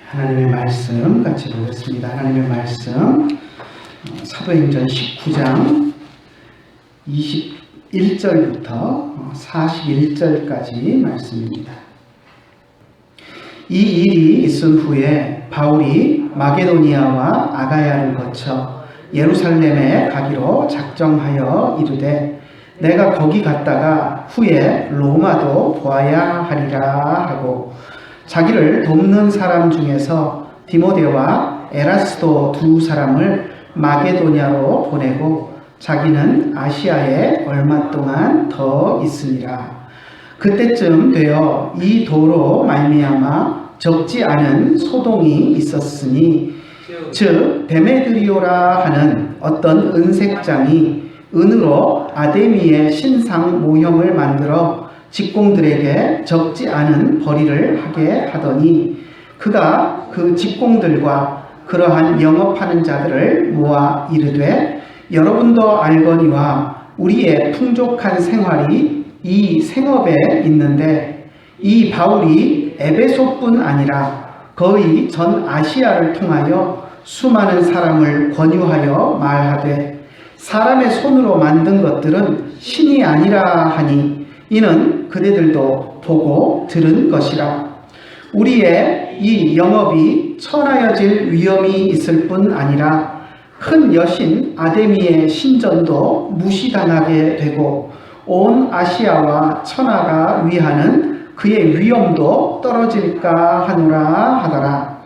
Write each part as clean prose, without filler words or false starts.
하나님의 말씀 같이 보겠습니다. 하나님의 말씀 사도행전 19장 21절부터 41절까지 말씀입니다. 이 일이 있은 후에 바울이 마게도니아와 아가야를 거쳐 예루살렘에 가기로 작정하여 이르되 내가 거기 갔다가 후에 로마도 보아야 하리라 하고 자기를 돕는 사람 중에서 디모데와 에라스도 두 사람을 마게도냐로 보내고 자기는 아시아에 얼마 동안 더 있으니라. 그때쯤 되어 이 도로 말미암아 적지 않은 소동이 있었으니 즉 데메드리오라 하는 어떤 은색장이 은으로 아데미의 신상 모형을 만들어 직공들에게 적지 않은 벌이를 하게 하더니 그가 그 직공들과 그러한 영업하는 자들을 모아 이르되 여러분도 알거니와 우리의 풍족한 생활이 이 생업에 있는데 이 바울이 에베소뿐 아니라 거의 전 아시아를 통하여 수많은 사람을 권유하여 말하되 사람의 손으로 만든 것들은 신이 아니라 하니 이는 그대들도 보고 들은 것이라. 우리의 이 영업이 천하여질 위험이 있을 뿐 아니라 큰 여신 아데미의 신전도 무시당하게 되고 온 아시아와 천하가 위하는 그의 위엄도 떨어질까 하노라 하더라.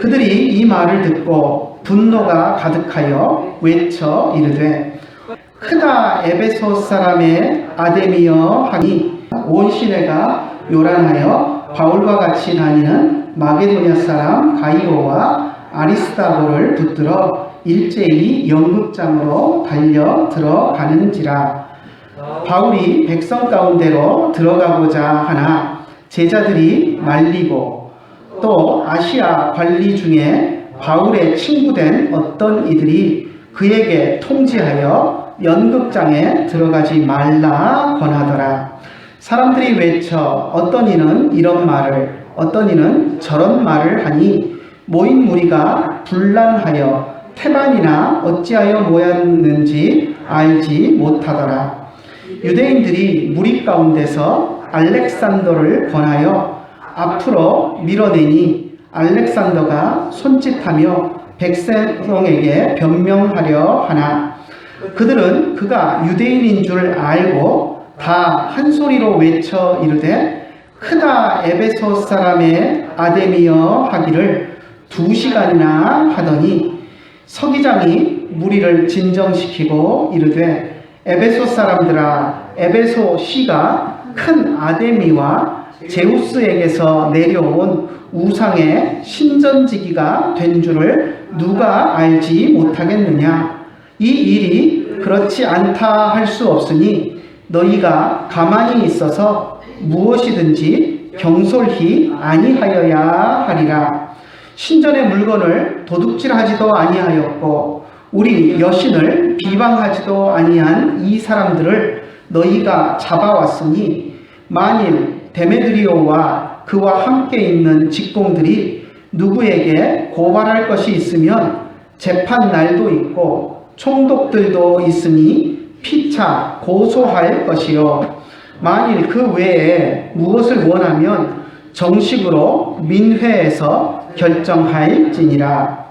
그들이 이 말을 듣고 분노가 가득하여 외쳐 이르되 크다 에베소 사람의 아데미여 하니 온 시내가 요란하여 바울과 같이 다니는 마게도냐 사람 가이오와 아리스다고를 붙들어 일제히 연극장으로 달려 들어가는지라. 바울이 백성 가운데로 들어가고자 하나 제자들이 말리고 또 아시아 관리 중에 바울의 친구된 어떤 이들이 그에게 통지하여 연극장에 들어가지 말라 권하더라. 사람들이 외쳐 어떤 이는 이런 말을 어떤 이는 저런 말을 하니 모인 무리가 분란하여 태반이나 어찌하여 모였는지 알지 못하더라. 유대인들이 무리 가운데서 알렉산더를 권하여 앞으로 밀어내니 알렉산더가 손짓하며 백성에게 변명하려 하나 그들은 그가 유대인인 줄 알고 다 한 소리로 외쳐 이르되 크다 에베소 사람의 아데미여 하기를 2시간이나 하더니 서기장이 무리를 진정시키고 이르되 에베소 사람들아 에베소 시가 큰 아데미와 제우스에게서 내려온 우상의 신전지기가 된 줄을 누가 알지 못하겠느냐. 이 일이 그렇지 않다 할 수 없으니 너희가 가만히 있어서 무엇이든지 경솔히 아니하여야 하리라. 신전의 물건을 도둑질하지도 아니하였고 우리 여신을 비방하지도 아니한 이 사람들을 너희가 잡아왔으니 만일 데메드리오와 그와 함께 있는 직공들이 누구에게 고발할 것이 있으면 재판 날도 있고 총독들도 있으니 피차 고소할 것이요 만일 그 외에 무엇을 원하면 정식으로 민회에서 결정할지니라.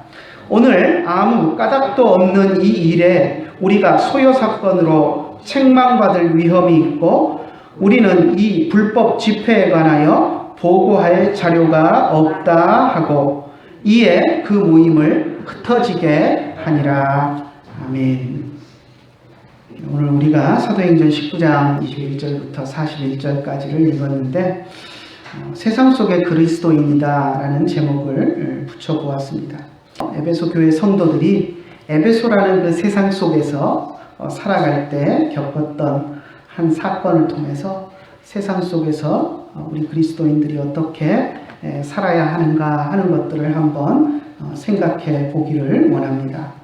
오늘 아무 까닭도 없는 이 일에 우리가 소요 사건으로 책망받을 위험이 있고 우리는 이 불법 집회에 관하여 보고할 자료가 없다 하고 이에 그 모임을 흩어지게 하니라. 아멘. 오늘 우리가 사도행전 19장 21절부터 41절까지를 읽었는데 세상 속의 그리스도인이다 라는 제목을 붙여보았습니다. 에베소 교회 성도들이 에베소라는 그 세상 속에서 살아갈 때 겪었던 한 사건을 통해서 세상 속에서 우리 그리스도인들이 어떻게 살아야 하는가 하는 것들을 한번 생각해 보기를 원합니다.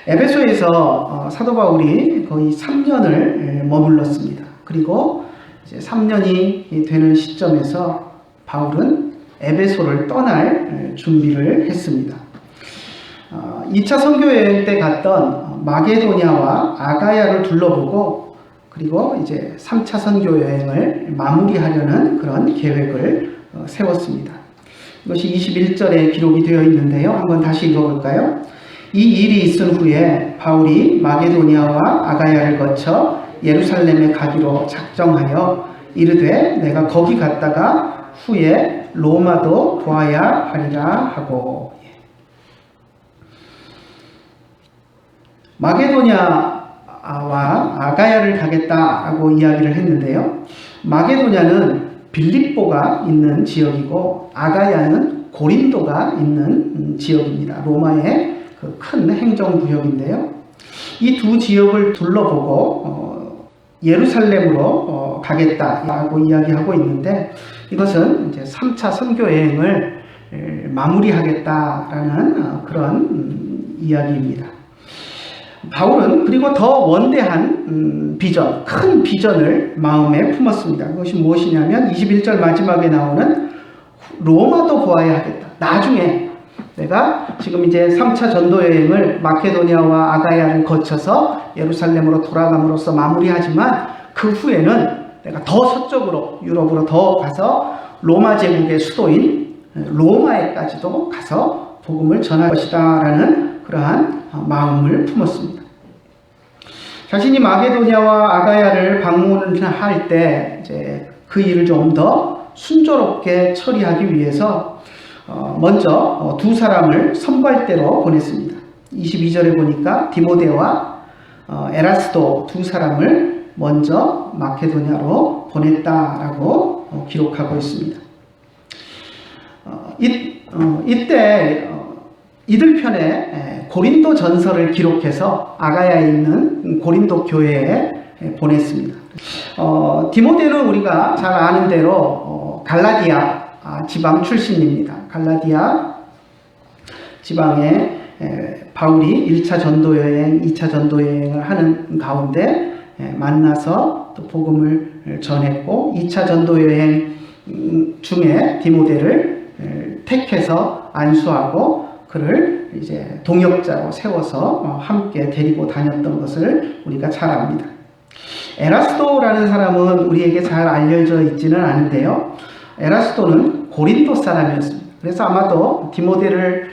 에베소에서 사도 바울이 거의 3년을 머물렀습니다. 그리고 이제 3년이 되는 시점에서 바울은 에베소를 떠날 준비를 했습니다. 2차 선교 여행 때 갔던 마게도냐와 아가야를 둘러보고 그리고 이제 3차 선교 여행을 마무리하려는 그런 계획을 세웠습니다. 이것이 21절에 기록이 되어 있는데요. 한번 다시 읽어볼까요? 이 일이 있은 후에 바울이 마게도냐와 아가야를 거쳐 예루살렘에 가기로 작정하여 이르되 내가 거기 갔다가 후에 로마도 보아야 하리라 하고. 마게도냐와 아가야를 가겠다라고 이야기를 했는데요. 마게도냐는 빌립보가 있는 지역이고 아가야는 고린도가 있는 지역입니다. 로마의 그 큰 행정구역인데요. 이 두 지역을 둘러보고 예루살렘으로 가겠다라고 이야기하고 있는데 이것은 이제 3차 선교 여행을 마무리하겠다라는 그런 이야기입니다. 바울은 그리고 더 원대한 비전, 큰 비전을 마음에 품었습니다. 그것이 무엇이냐면 21절 마지막에 나오는 로마도 보아야 하겠다. 나중에 내가 지금 이제 3차 전도 여행을 마케도니아와 아가야를 거쳐서 예루살렘으로 돌아감으로써 마무리하지만 그 후에는 내가 더 서쪽으로 유럽으로 더 가서 로마 제국의 수도인 로마에까지도 가서 복음을 전할 것이다 라는 그러한 마음을 품었습니다. 자신이 마게도냐와 아가야를 방문할 때 이제 그 일을 좀 더 순조롭게 처리하기 위해서 먼저 두 사람을 선발대로 보냈습니다. 22절에 보니까 디모데와 에라스도 두 사람을 먼저 마케도냐로 보냈다라고 기록하고 있습니다. 이때 이들 편에 고린도 전서를 기록해서 아가야에 있는 고린도 교회에 보냈습니다. 디모데는 우리가 잘 아는 대로 갈라디아 지방 출신입니다. 갈라디아 지방에 바울이 1차 전도 여행, 2차 전도 여행을 하는 가운데 만나서 또 복음을 전했고 2차 전도 여행 중에 디모데를 택해서 안수하고 그를 이제 동역자로 세워서 함께 데리고 다녔던 것을 우리가 잘 압니다. 에라스도라는 사람은 우리에게 잘 알려져 있지는 않은데요. 에라스도는 고린도 사람이었습니다. 그래서 아마도 디모데를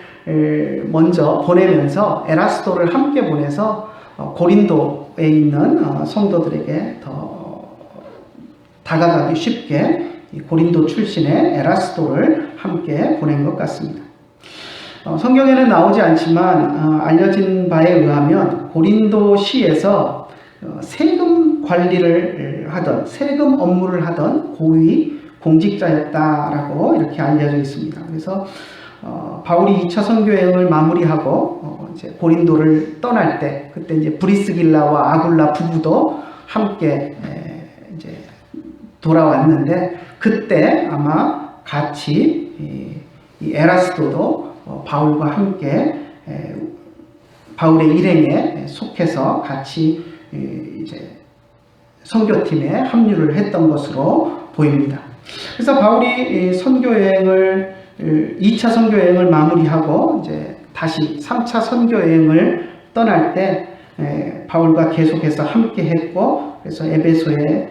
먼저 보내면서 에라스도를 함께 보내서 고린도에 있는 성도들에게 더 다가가기 쉽게 고린도 출신의 에라스도를 함께 보낸 것 같습니다. 성경에는 나오지 않지만 알려진 바에 의하면 고린도시에서 세금 관리를 하던 세금 업무를 하던 고위 공직자였다라고 이렇게 알려져 있습니다. 그래서 바울이 2차 선교여행을 마무리하고 이제 고린도를 떠날 때 그때 이제 브리스길라와 아굴라 부부도 함께 이제 돌아왔는데 그때 아마 같이 이 에라스도도 바울과 함께 바울의 일행에 속해서 같이 이제 선교팀에 합류를 했던 것으로 보입니다. 그래서 바울이 선교여행을 2차 선교여행을 마무리하고 이제 다시 3차 선교여행을 떠날 때 바울과 계속해서 함께 했고 그래서 에베소에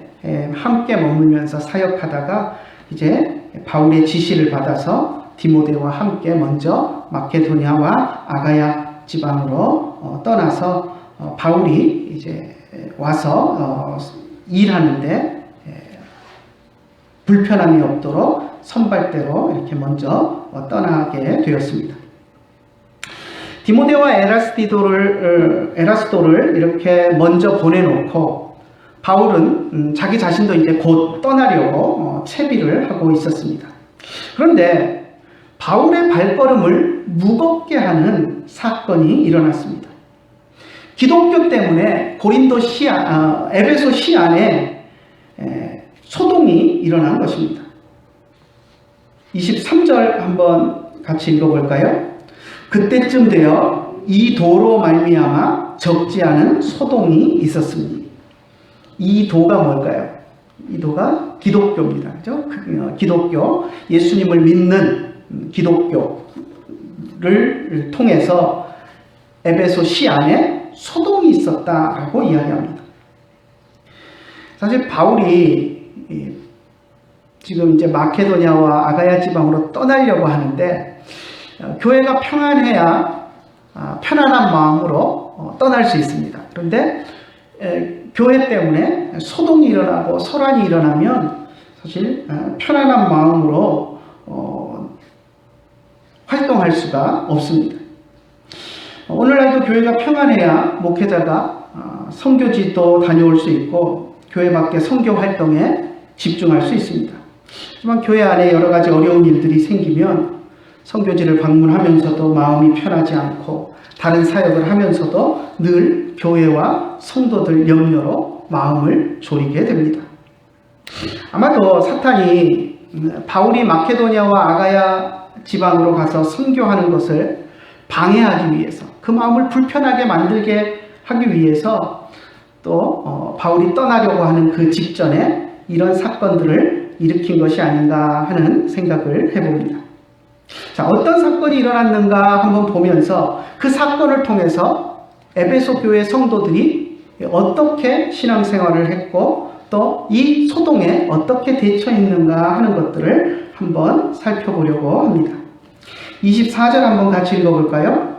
함께 머물면서 사역하다가 이제 바울의 지시를 받아서 디모데와 함께 먼저 마케도니아와 아가야 지방으로 떠나서 바울이 이제 와서 일하는데 불편함이 없도록 선발대로 이렇게 먼저 떠나게 되었습니다. 디모데와 에라스도를 이렇게 먼저 보내놓고 바울은 자기 자신도 이제 곧 떠나려고 채비를 하고 있었습니다. 그런데 바울의 발걸음을 무겁게 하는 사건이 일어났습니다. 기독교 때문에 에베소 시 안에 소동이 일어난 것입니다. 23절 한번 같이 읽어볼까요? 그때쯤 되어 이 도로 말미암아 적지 않은 소동이 있었습니다. 이 도가 뭘까요? 이도가 기독교입니다. 그죠? 기독교, 예수님을 믿는 기독교를 통해서 에베소 시 안에 소동이 있었다라고 이야기합니다. 사실 바울이 지금 이제 마케도냐와 아가야 지방으로 떠나려고 하는데 교회가 평안해야 편안한 마음으로 떠날 수 있습니다. 그런데 교회 때문에 소동이 일어나고 소란이 일어나면 사실 편안한 마음으로 활동할 수가 없습니다. 오늘날도 교회가 평안해야 목회자가 선교지도 다녀올 수 있고 교회 밖에 선교 활동에 집중할 수 있습니다. 하지만 교회 안에 여러 가지 어려운 일들이 생기면 선교지를 방문하면서도 마음이 편하지 않고 다른 사역을 하면서도 늘 교회와 성도들 염려로 마음을 졸이게 됩니다. 아마도 사탄이 바울이 마케도냐와 아가야 지방으로 가서 선교하는 것을 방해하기 위해서, 그 마음을 불편하게 만들게 하기 위해서 또 바울이 떠나려고 하는 그 직전에 이런 사건들을 일으킨 것이 아닌가 하는 생각을 해봅니다. 자, 어떤 사건이 일어났는가 한번 보면서 그 사건을 통해서 에베소 교회 성도들이 어떻게 신앙생활을 했고 또 이 소동에 어떻게 대처했는가 하는 것들을 한번 살펴보려고 합니다. 24절 한번 같이 읽어볼까요?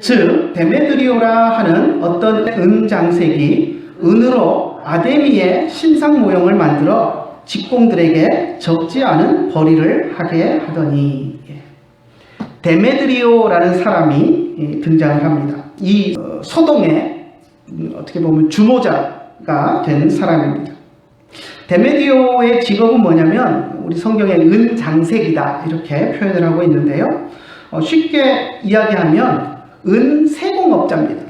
즉 데메드리오라 하는 어떤 은장색이 은으로 아데미의 신상 모형을 만들어 직공들에게 적지 않은 벌이를 하게 하더니, 데메드리오라는 사람이 등장을 합니다. 이 소동의 어떻게 보면 주모자가 된 사람입니다. 데메드리오의 직업은 뭐냐면 우리 성경에 은장색이다 이렇게 표현을 하고 있는데요. 쉽게 이야기하면 은세공업자입니다.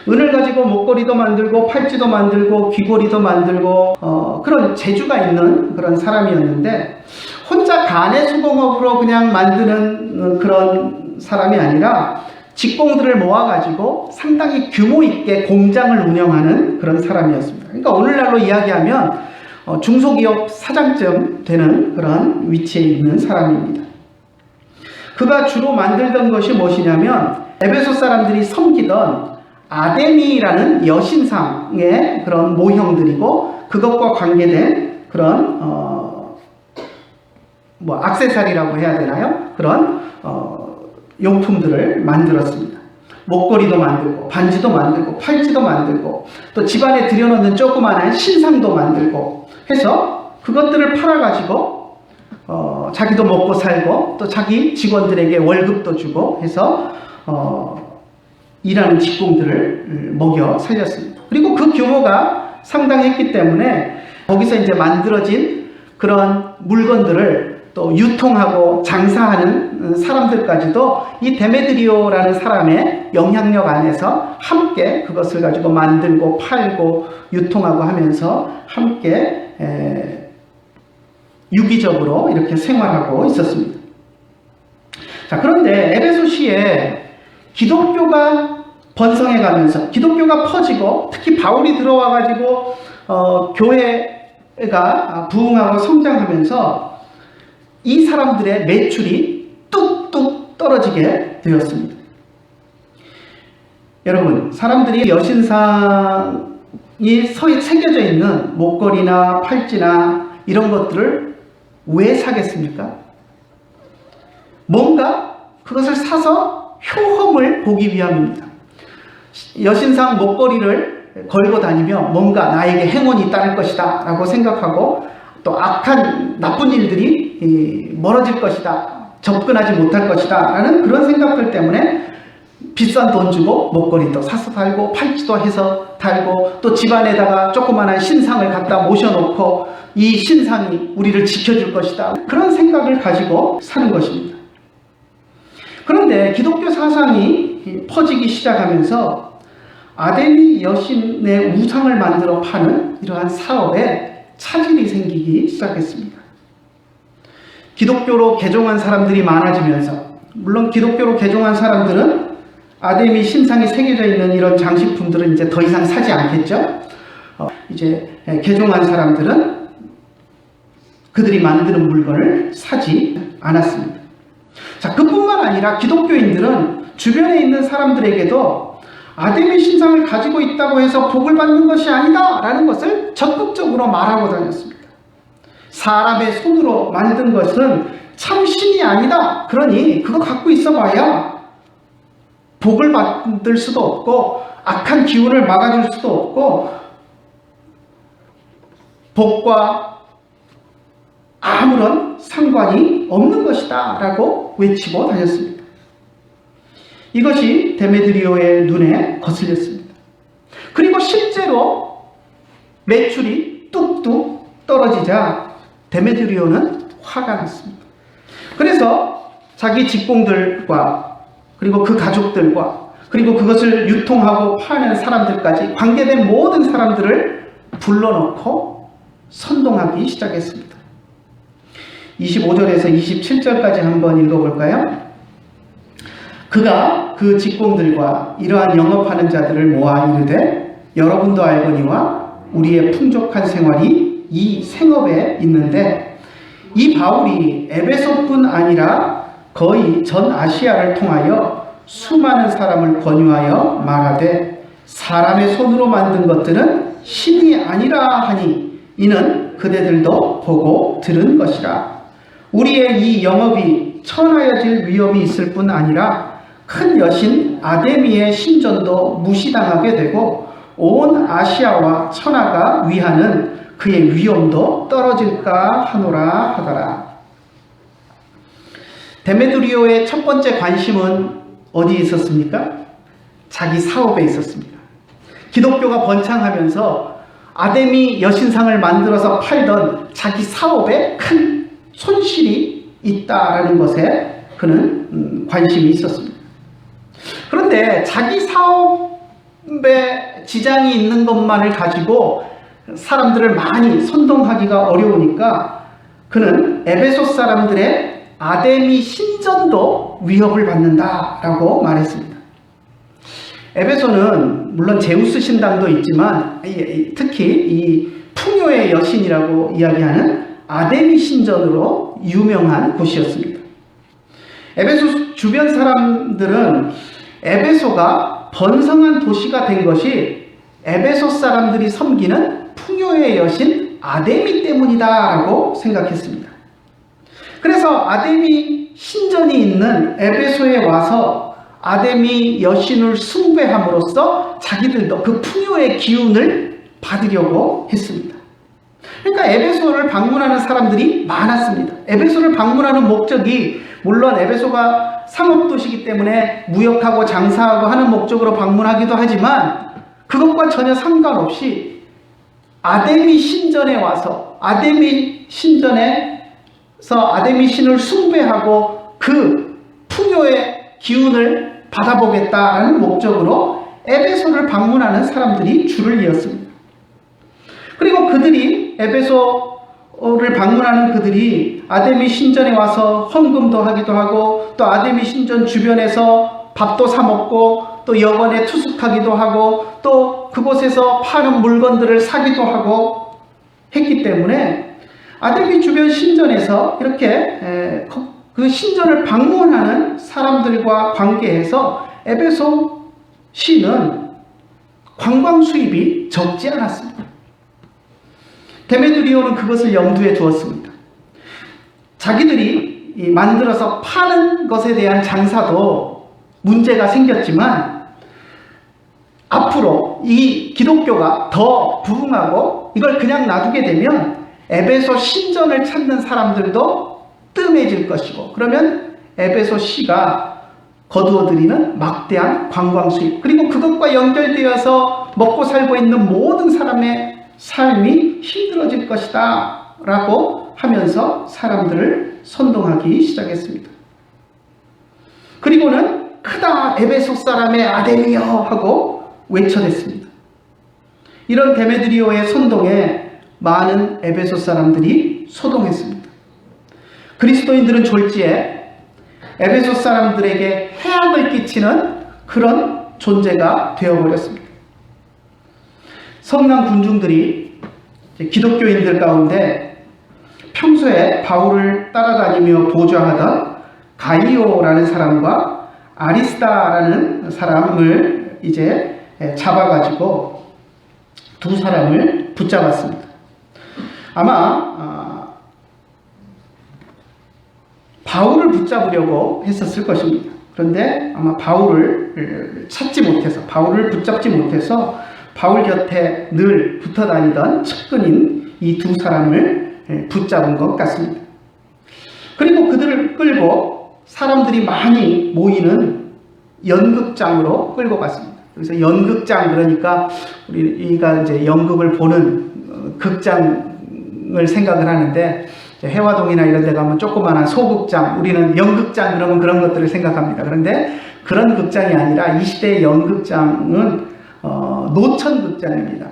은을 가지고 목걸이도 만들고 팔찌도 만들고 귀걸이도 만들고 그런 재주가 있는 그런 사람이었는데, 혼자 간의 수공업으로 그냥 만드는 그런 사람이 아니라 직공들을 모아가지고 상당히 규모 있게 공장을 운영하는 그런 사람이었습니다. 그러니까 오늘날로 이야기하면 중소기업 사장쯤 되는 그런 위치에 있는 사람입니다. 그가 주로 만들던 것이 무엇이냐면 에베소 사람들이 섬기던 아데미라는 여신상의 그런 모형들이고 그것과 관계된 그런 액세서리라고 해야 되나요? 그런 용품들을 만들었습니다. 목걸이도 만들고 반지도 만들고 팔찌도 만들고 또 집안에 들여놓는 조그마한 신상도 만들고 해서 그것들을 팔아가지고 자기도 먹고 살고 또 자기 직원들에게 월급도 주고 해서 일하는 직공들을 먹여 살렸습니다. 그리고 그 규모가 상당했기 때문에 거기서 이제 만들어진 그런 물건들을 또 유통하고 장사하는 사람들까지도 이 데메드리오라는 사람의 영향력 안에서 함께 그것을 가지고 만들고 팔고 유통하고 하면서 함께 유기적으로 이렇게 생활하고 있었습니다. 자, 그런데 에베소시에 기독교가 번성해가면서 기독교가 퍼지고 특히 바울이 들어와가지고 교회가 부흥하고 성장하면서 이 사람들의 매출이 뚝뚝 떨어지게 되었습니다. 여러분, 사람들이 여신상이 새겨져 있는 목걸이나 팔찌나 이런 것들을 왜 사겠습니까? 뭔가 그것을 사서 효험을 보기 위함입니다. 여신상 목걸이를 걸고 다니며 뭔가 나에게 행운이 따를 것이다 라고 생각하고 또 악한 나쁜 일들이 멀어질 것이다, 접근하지 못할 것이다 라는 그런 생각들 때문에 비싼 돈 주고 목걸이도 사서 달고 팔찌도 해서 달고 또 집안에다가 조그마한 신상을 갖다 모셔놓고 이 신상이 우리를 지켜줄 것이다, 그런 생각을 가지고 사는 것입니다. 그런데 기독교 사상이 퍼지기 시작하면서 아데미 여신의 우상을 만들어 파는 이러한 사업에 차질이 생기기 시작했습니다. 기독교로 개종한 사람들이 많아지면서, 물론 기독교로 개종한 사람들은 아데미 신상이 새겨져 있는 이런 장식품들은 이제 더 이상 사지 않겠죠. 이제 개종한 사람들은 그들이 만드는 물건을 사지 않았습니다. 자, 그뿐만 아니라 기독교인들은 주변에 있는 사람들에게도 아데미 신상을 가지고 있다고 해서 복을 받는 것이 아니다 라는 것을 적극적으로 말하고 다녔습니다. 사람의 손으로 만든 것은 참 신이 아니다. 그러니 그거 갖고 있어봐야 복을 받을 수도 없고 악한 기운을 막아줄 수도 없고 복과 아무런 상관이 없는 것이다 라고 외치고 다녔습니다. 이것이 데메드리오의 눈에 거슬렸습니다. 그리고 실제로 매출이 뚝뚝 떨어지자 데메드리오는 화가 났습니다. 그래서 자기 직공들과 그리고 그 가족들과 그리고 그것을 유통하고 파는 사람들까지 관계된 모든 사람들을 불러놓고 선동하기 시작했습니다. 25절에서 27절까지 한번 읽어볼까요? 그가 그 직공들과 이러한 영업하는 자들을 모아 이르되 여러분도 알거니와 우리의 풍족한 생활이 이 생업에 있는데 이 바울이 에베소뿐 아니라 거의 전 아시아를 통하여 수많은 사람을 권유하여 말하되 사람의 손으로 만든 것들은 신이 아니라 하니 이는 그대들도 보고 들은 것이라. 우리의 이 영업이 천하여질 위험이 있을 뿐 아니라 큰 여신 아데미의 신전도 무시당하게 되고 온 아시아와 천하가 위하는 그의 위엄도 떨어질까 하노라 하더라. 데메드리오의 첫 번째 관심은 어디에 있었습니까? 자기 사업에 있었습니다. 기독교가 번창하면서 아데미 여신상을 만들어서 팔던 자기 사업에 큰 손실이 있다라는 것에 그는 관심이 있었습니다. 그런데 자기 사업에 지장이 있는 것만을 가지고 사람들을 많이 선동하기가 어려우니까 그는 에베소 사람들의 아데미 신전도 위협을 받는다라고 말했습니다. 에베소는 물론 제우스 신당도 있지만 특히 이 풍요의 여신이라고 이야기하는 아데미 신전으로 유명한 곳이었습니다. 에베소 주변 사람들은 에베소가 번성한 도시가 된 것이 에베소 사람들이 섬기는 풍요의 여신 아데미 때문이다라고 생각했습니다. 그래서 아데미 신전이 있는 에베소에 와서 아데미 여신을 숭배함으로써 자기들도 그 풍요의 기운을 받으려고 했습니다. 그러니까 에베소를 방문하는 사람들이 많았습니다. 에베소를 방문하는 목적이 물론 에베소가 상업도시이기 때문에 무역하고 장사하고 하는 목적으로 방문하기도 하지만 그것과 전혀 상관없이 아데미 신전에 와서 아데미 신전에서 아데미 신을 숭배하고 그 풍요의 기운을 받아보겠다라는 목적으로 에베소를 방문하는 사람들이 줄을 이었습니다. 그리고 그들이 에베소를 방문하는 그들이 아데미 신전에 와서 헌금도 하기도 하고 또 아데미 신전 주변에서 밥도 사 먹고 또 여관에 투숙하기도 하고 또 그곳에서 파는 물건들을 사기도 하고 했기 때문에 아데미 주변 신전에서 이렇게 그 신전을 방문하는 사람들과 관계해서 에베소 시는 관광 수입이 적지 않았습니다. 데메드리오는 그것을 염두에 두었습니다. 자기들이 만들어서 파는 것에 대한 장사도 문제가 생겼지만 앞으로 이 기독교가 더 부흥하고 이걸 그냥 놔두게 되면 에베소 신전을 찾는 사람들도 뜸해질 것이고 그러면 에베소 시가 거두어들이는 막대한 관광 수입 그리고 그것과 연결되어서 먹고 살고 있는 모든 사람의 삶이 힘들어질 것이다 라고 하면서 사람들을 선동하기 시작했습니다. 그리고는 크다 에베소 사람의 아데미여 하고 외쳐댔습니다. 이런 데메드리오의 선동에 많은 에베소 사람들이 소동했습니다. 그리스도인들은 졸지에 에베소 사람들에게 해악을 끼치는 그런 존재가 되어버렸습니다. 성난 군중들이 기독교인들 가운데 평소에 바울을 따라다니며 보좌하던 가이오라는 사람과 아리스다라는 사람을 이제 잡아가지고 두 사람을 붙잡았습니다. 아마 바울을 붙잡으려고 했었을 것입니다. 그런데 아마 바울을 찾지 못해서, 바울을 붙잡지 못해서 바울 곁에 늘 붙어 다니던 측근인 이 두 사람을 붙잡은 것 같습니다. 그리고 그들을 끌고 사람들이 많이 모이는 연극장으로 끌고 갔습니다. 그래서 연극장, 그러니까 우리가 이제 연극을 보는 극장을 생각을 하는데, 해화동이나 이런 데 가면 조그마한 소극장, 우리는 연극장 그러면 그런 것들을 생각합니다. 그런데 그런 극장이 아니라 이 시대의 연극장은 노천극장입니다.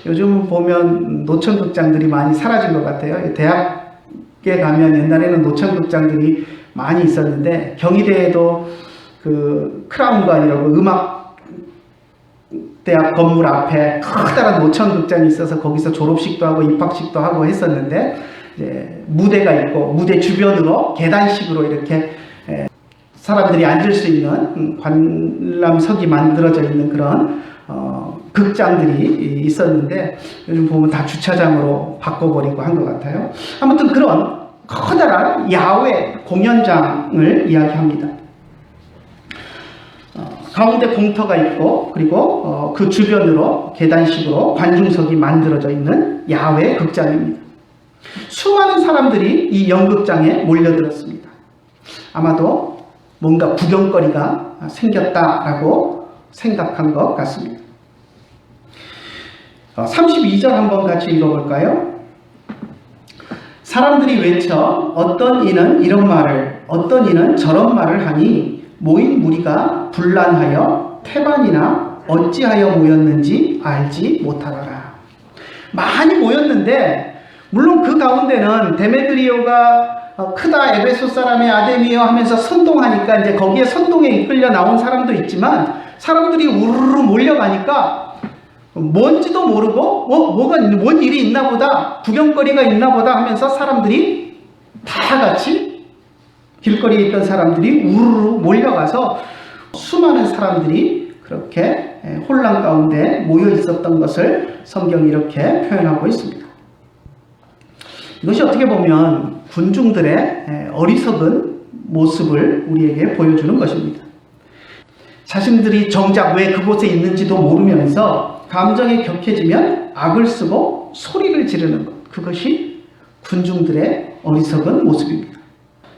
요즘 보면 노천극장들이 많이 사라진 것 같아요. 대학에 가면 옛날에는 노천극장들이 많이 있었는데, 경희대에도 그 크라운관이라고 음악대학 건물 앞에 커다란 노천극장이 있어서 거기서 졸업식도 하고 입학식도 하고 했었는데, 이제 무대가 있고 무대 주변으로 계단식으로 이렇게 사람들이 앉을 수 있는 관람석이 만들어져 있는 그런 극장들이 있었는데, 요즘 보면 다 주차장으로 바꿔버리고 한 것 같아요. 아무튼 그런 커다란 야외 공연장을 이야기합니다. 가운데 공터가 있고, 그리고 그 주변으로 계단식으로 관중석이 만들어져 있는 야외 극장입니다. 수많은 사람들이 이 연극장에 몰려들었습니다. 아마도 뭔가 구경거리가 생겼다라고 생각한 것 같습니다. 32절 한번 같이 읽어볼까요? 사람들이 외쳐 어떤 이는 이런 말을, 어떤 이는 저런 말을 하니 모인 무리가 분란하여 태반이나 어찌하여 모였는지 알지 못하더라. 많이 모였는데, 물론 그 가운데는 데메드리오가 크다 에베소 사람의 아데미여 하면서 선동하니까 이제 거기에 선동에 이끌려 나온 사람도 있지만, 사람들이 우르르 몰려가니까 뭔지도 모르고 뭔 일이 있나 보다, 구경거리가 있나 보다 하면서 사람들이 다 같이, 길거리에 있던 사람들이 우르르 몰려가서 수많은 사람들이 그렇게 혼란 가운데 모여 있었던 것을 성경이 이렇게 표현하고 있습니다. 이것이 어떻게 보면 군중들의 어리석은 모습을 우리에게 보여주는 것입니다. 자신들이 정작 왜 그곳에 있는지도 모르면서 감정이 격해지면 악을 쓰고 소리를 지르는 것, 그것이 군중들의 어리석은 모습입니다.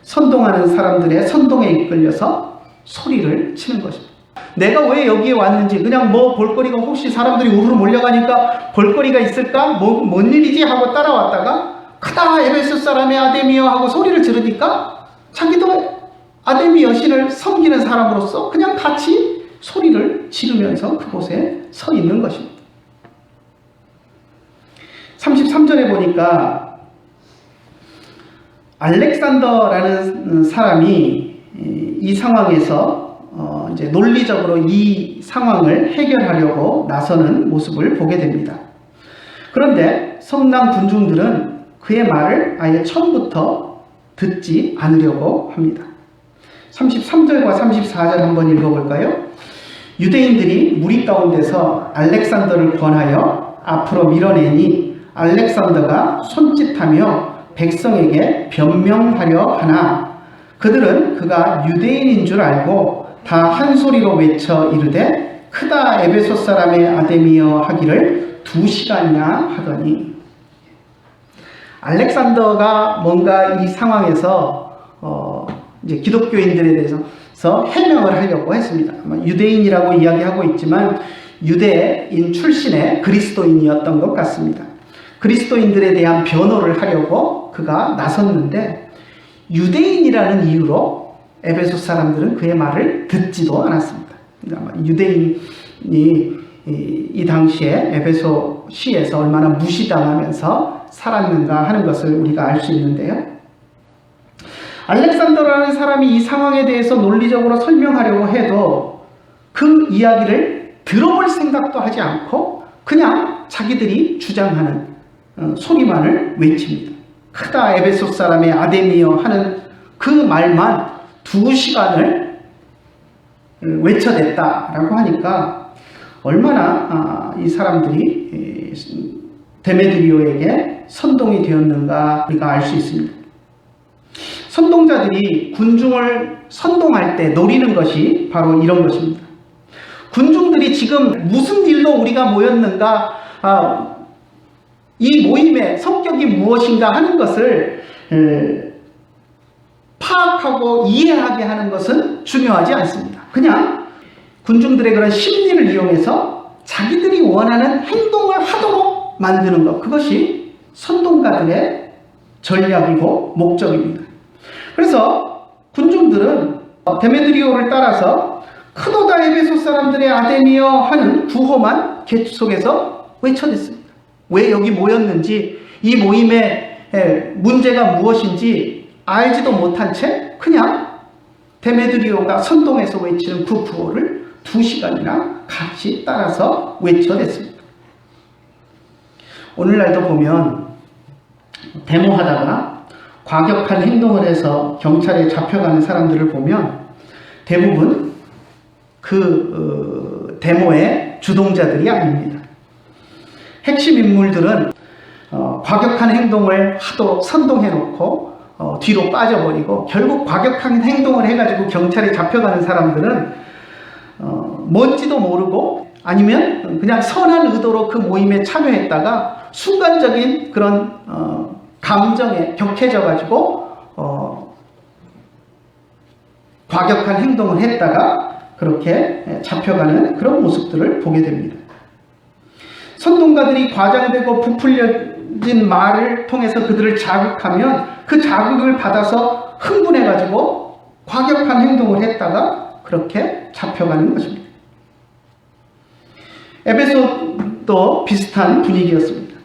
선동하는 사람들의 선동에 이끌려서 소리를 치는 것입니다. 내가 왜 여기에 왔는지, 그냥 뭐 볼거리가, 혹시 사람들이 우르르 몰려가니까 볼거리가 있을까? 뭔 일이지? 하고 따라왔다가 크다 에베소 사람의 아데미여 하고 소리를 지르니까 자기도 아데미 여신을 섬기는 사람으로서 그냥 같이 소리를 지르면서 그곳에 서 있는 것입니다. 33절에 보니까 알렉산더라는 사람이 이 상황에서 이제 논리적으로 이 상황을 해결하려고 나서는 모습을 보게 됩니다. 그런데 성난 군중들은 그의 말을 아예 처음부터 듣지 않으려고 합니다. 33절과 34절 한번 읽어볼까요? 유대인들이 무리 가운데서 알렉산더를 권하여 앞으로 밀어내니 알렉산더가 손짓하며 백성에게 변명하려 하나 그들은 그가 유대인인 줄 알고 다 한 소리로 외쳐 이르되 크다 에베소 사람의 아데미여 하기를 2시간이나 하더니, 알렉산더가 뭔가 이 상황에서 이제 기독교인들에 대해서 해명을 하려고 했습니다. 유대인이라고 이야기하고 있지만 유대인 출신의 그리스도인이었던 것 같습니다. 그리스도인들에 대한 변호를 하려고 그가 나섰는데, 유대인이라는 이유로 에베소 사람들은 그의 말을 듣지도 않았습니다. 유대인이 이 당시에 에베소 시에서 얼마나 무시당하면서 살았는가 하는 것을 우리가 알 수 있는데요. 알렉산더라는 사람이 이 상황에 대해서 논리적으로 설명하려고 해도 그 이야기를 들어볼 생각도 하지 않고 그냥 자기들이 주장하는 소리만을 외칩니다. 크다 에베소 사람의 아데미여 하는 그 말만 2시간을 외쳐댔다라고 하니까 얼마나 이 사람들이 데메드리오에게 선동이 되었는가 우리가 알 수 있습니다. 선동자들이 군중을 선동할 때 노리는 것이 바로 이런 것입니다. 군중들이 지금 무슨 일로 우리가 모였는가, 이 모임의 성격이 무엇인가 하는 것을 파악하고 이해하게 하는 것은 중요하지 않습니다. 그냥 군중들의 그런 심리를 이용해서 자기들이 원하는 행동을 하도록 만드는 것, 그것이 선동가들의 전략이고 목적입니다. 그래서 군중들은 데메드리오를 따라서 크도다 에베소 사람들의 아데미여 하는 구호만 계속해서 외쳐댔습니다. 왜 여기 모였는지, 이 모임의 문제가 무엇인지 알지도 못한 채 그냥 데메드리오가 선동해서 외치는 그 구호를 2시간이나 같이 따라서 외쳐댔습니다. 오늘날도 보면 데모하다가 과격한 행동을 해서 경찰에 잡혀가는 사람들을 보면 대부분 그 데모의 주동자들이 아닙니다. 핵심 인물들은 과격한 행동을 하도록 선동해놓고 뒤로 빠져버리고 결국 과격한 행동을 해가지고 경찰에 잡혀가는 사람들은 뭔지도 모르고 아니면 그냥 선한 의도로 그 모임에 참여했다가 순간적인 그런 감정에 격해져가지고 과격한 행동을 했다가 그렇게 잡혀가는 그런 모습들을 보게 됩니다. 선동가들이 과장되고 부풀려진 말을 통해서 그들을 자극하면 그 자극을 받아서 흥분해가지고 과격한 행동을 했다가 그렇게 잡혀가는 것입니다. 에베소도 비슷한 분위기였습니다.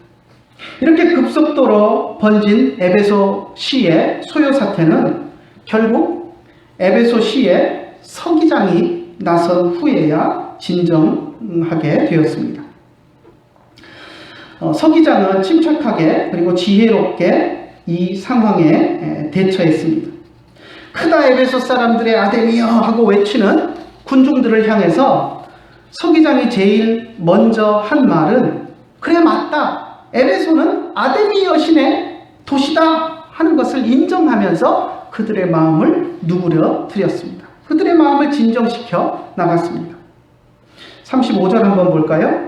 이렇게 급속도로 번진 에베소 시의 소요 사태는 결국 에베소 시의 서기장이 나선 후에야 진정하게 되었습니다. 서기장은 침착하게 그리고 지혜롭게 이 상황에 대처했습니다. 크다 에베소 사람들의 아데미여 하고 외치는 군중들을 향해서 서기장이 제일 먼저 한 말은 그래 맞다. 에베소는 아데미 여신의 도시다 하는 것을 인정하면서 그들의 마음을 누그려 드렸습니다. 그들의 마음을 진정시켜 나갔습니다. 35절 한번 볼까요?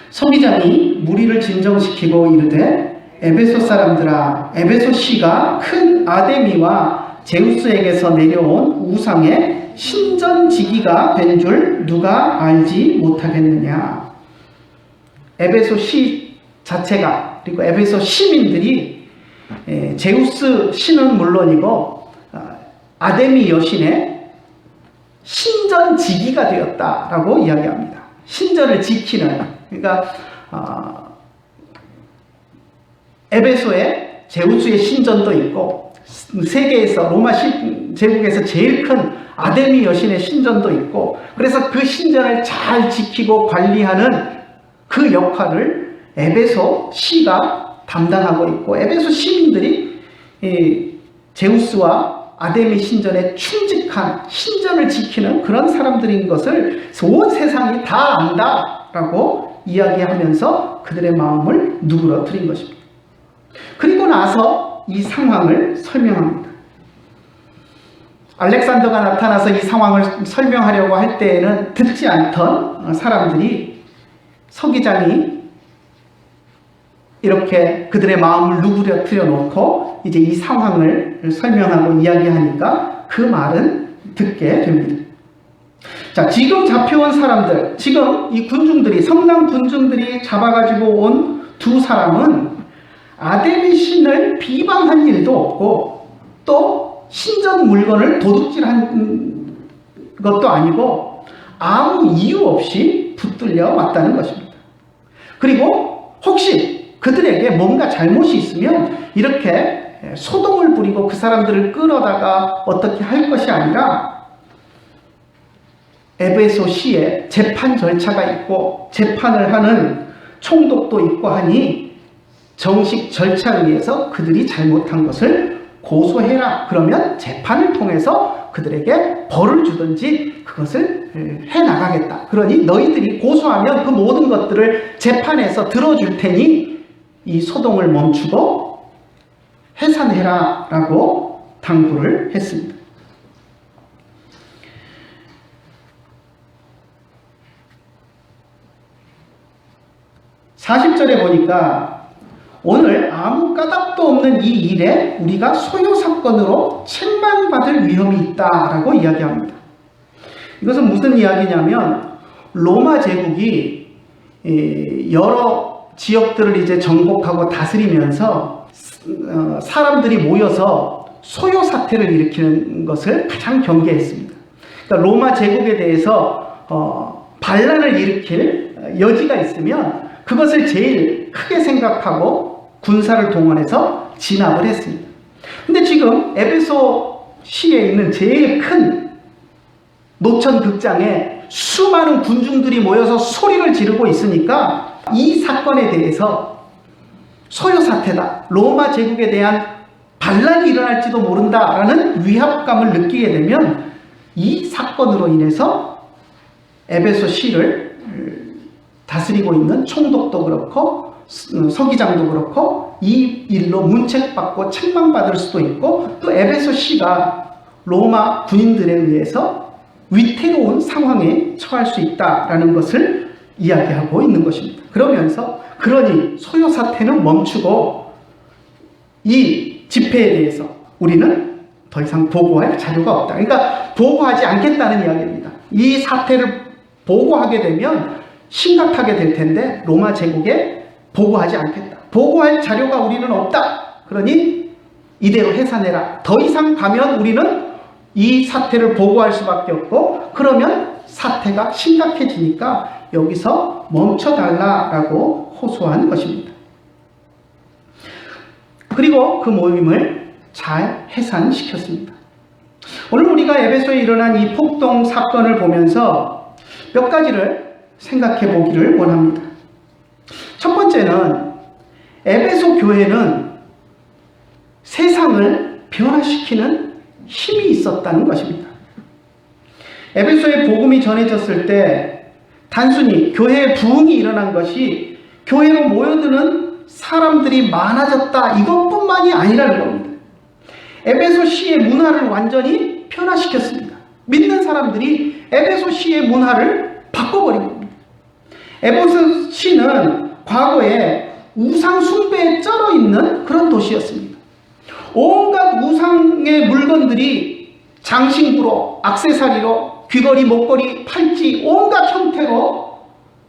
서기장이 무리를 진정시키고 이르되 에베소 사람들아 에베소 시가 큰 아데미와 제우스에게서 내려온 우상의 신전지기가 된 줄 누가 알지 못하겠느냐. 에베소 시 자체가 그리고 에베소 시민들이 제우스 신은 물론이고 아데미 여신의 신전지기가 되었다라고 이야기합니다. 신전을 지키는, 그러니까 에베소에 제우스의 신전도 있고 세계에서 로마 제국에서 제일 큰 아데미 여신의 신전도 있고, 그래서 그 신전을 잘 지키고 관리하는 그 역할을 에베소 시가 담당하고 있고, 에베소 시민들이 제우스와 아데미 신전에 충직한 신전을 지키는 그런 사람들인 것을 온 세상이 다 안다라고 이야기하면서 그들의 마음을 누그러뜨린 것입니다. 그리고 나서 이 상황을 설명합니다. 알렉산더가 나타나서 이 상황을 설명하려고 할 때에는 듣지 않던 사람들이 서기장이 이렇게 그들의 마음을 누그러뜨려 놓고 이제 이 상황을 설명하고 이야기하니까 그 말은 듣게 됩니다. 자, 지금 잡혀온 사람들, 지금 이 군중들이, 성난 군중들이 잡아가지고 온 두 사람은 아데미 신을 비방한 일도 없고 또 신전 물건을 도둑질한 것도 아니고 아무 이유 없이 붙들려 왔다는 것입니다. 그리고 혹시 그들에게 뭔가 잘못이 있으면 이렇게 소동을 부리고 그 사람들을 끌어다가 어떻게 할 것이 아니라 에베소시에 재판 절차가 있고 재판을 하는 총독도 있고 하니 정식 절차에 의해서 그들이 잘못한 것을 고소해라. 그러면 재판을 통해서 그들에게 벌을 주든지 그것을 해나가겠다. 그러니 너희들이 고소하면 그 모든 것들을 재판에서 들어줄 테니 이 소동을 멈추고 해산해라 라고 당부를 했습니다. 40절에 보니까 오늘 아무 까닭도 없는 이 일에 우리가 소요 사건으로 책망받을 위험이 있다라고 이야기합니다. 이것은 무슨 이야기냐면 로마 제국이 여러 지역들을 이제 정복하고 다스리면서 사람들이 모여서 소요 사태를 일으키는 것을 가장 경계했습니다. 그러니까 로마 제국에 대해서 반란을 일으킬 여지가 있으면 그것을 제일 크게 생각하고 군사를 동원해서 진압을 했습니다. 근데 지금 에베소시에 있는 제일 큰 노천 극장에 수많은 군중들이 모여서 소리를 지르고 있으니까 이 사건에 대해서 소요 사태다, 로마 제국에 대한 반란이 일어날지도 모른다라는 위압감을 느끼게 되면 이 사건으로 인해서 에베소시를 다스리고 있는 총독도 그렇고 서기장도 그렇고 이 일로 문책받고 책망받을 수도 있고 또 에베소시가 로마 군인들에 의해서 위태로운 상황에 처할 수 있다라는 것을 이야기하고 있는 것입니다. 그러면서 그러니 소요 사태는 멈추고 이 집회에 대해서 우리는 더 이상 보고할 자료가 없다. 그러니까 보고하지 않겠다는 이야기입니다. 이 사태를 보고하게 되면 심각하게 될 텐데 로마 제국에 보고하지 않겠다. 보고할 자료가 우리는 없다. 그러니 이대로 해산해라. 더 이상 가면 우리는 이 사태를 보고할 수밖에 없고 그러면 사태가 심각해지니까 여기서 멈춰달라라고 호소한 것입니다. 그리고 그 모임을 잘 해산시켰습니다. 오늘 우리가 에베소에 일어난 이 폭동 사건을 보면서 몇 가지를 생각해 보기를 원합니다. 첫 번째는 에베소 교회는 세상을 변화시키는 힘이 있었다는 것입니다. 에베소에 복음이 전해졌을 때 단순히 교회에 부흥이 일어난 것이 교회로 모여드는 사람들이 많아졌다 이것뿐만이 아니라는 겁니다. 에베소시의 문화를 완전히 변화시켰습니다. 믿는 사람들이 에베소시의 문화를 바꿔버린 겁니다. 에베소시는 과거에 우상 숭배에 쩔어 있는 그런 도시였습니다. 온갖 우상의 물건들이 장신구로, 액세서리로, 귀걸이, 목걸이, 팔찌 온갖 형태로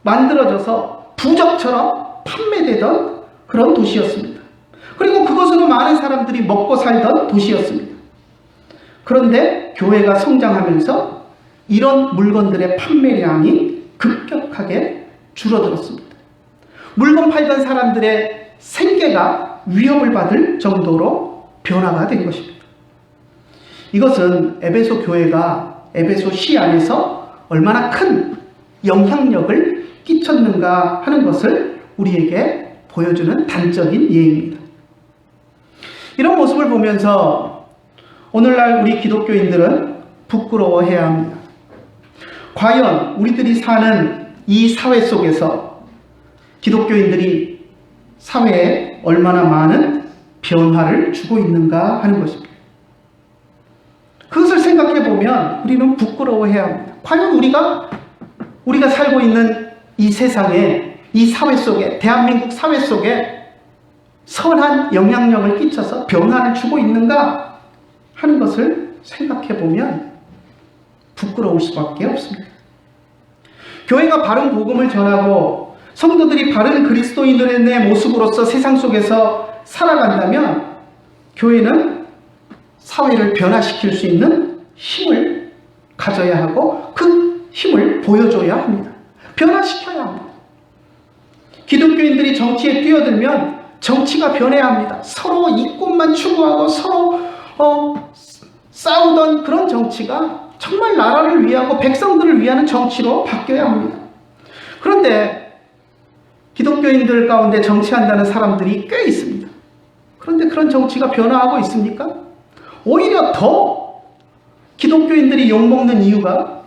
만들어져서 부적처럼 판매되던 그런 도시였습니다. 그리고 그것으로 많은 사람들이 먹고 살던 도시였습니다. 그런데 교회가 성장하면서 이런 물건들의 판매량이 급격하게 줄어들었습니다. 물건 팔던 사람들의 생계가 위협을 받을 정도로 변화가 된 것입니다. 이것은 에베소 교회가 에베소시 안에서 얼마나 큰 영향력을 끼쳤는가 하는 것을 우리에게 보여주는 단적인 예입니다. 이런 모습을 보면서 오늘날 우리 기독교인들은 부끄러워해야 합니다. 과연 우리들이 사는 이 사회 속에서 기독교인들이 사회에 얼마나 많은 변화를 주고 있는가 하는 것입니다. 그것을 생각해 보면 우리는 부끄러워해야 합니다. 과연 우리가 살고 있는 이 세상에, 이 사회 속에, 대한민국 사회 속에 선한 영향력을 끼쳐서 변화를 주고 있는가 하는 것을 생각해 보면 부끄러울 수밖에 없습니다. 교회가 바른 복음을 전하고 성도들이 바른 그리스도인들의 모습으로서 세상 속에서 살아간다면 교회는 사회를 변화시킬 수 있는 힘을 가져야 하고 그 힘을 보여줘야 합니다. 변화시켜야 합니다. 기독교인들이 정치에 뛰어들면 정치가 변해야 합니다. 서로 이권만 추구하고 서로 싸우던 그런 정치가 정말 나라를 위하고 백성들을 위하는 정치로 바뀌어야 합니다. 그런데 기독교인들 가운데 정치한다는 사람들이 꽤 있습니다. 그런데 그런 정치가 변화하고 있습니까? 오히려 더 기독교인들이 욕먹는 이유가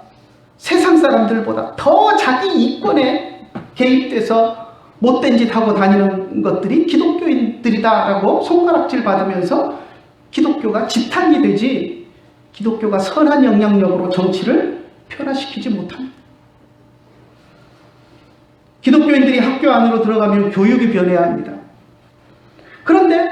세상 사람들보다 더 자기 이권에 개입돼서 못된 짓 하고 다니는 것들이 기독교인들이다라고 손가락질 받으면서 기독교가 지탄이 되지, 기독교가 선한 영향력으로 정치를 변화시키지 못합니다. 기독교인들이 학교 안으로 들어가면 교육이 변해야 합니다. 그런데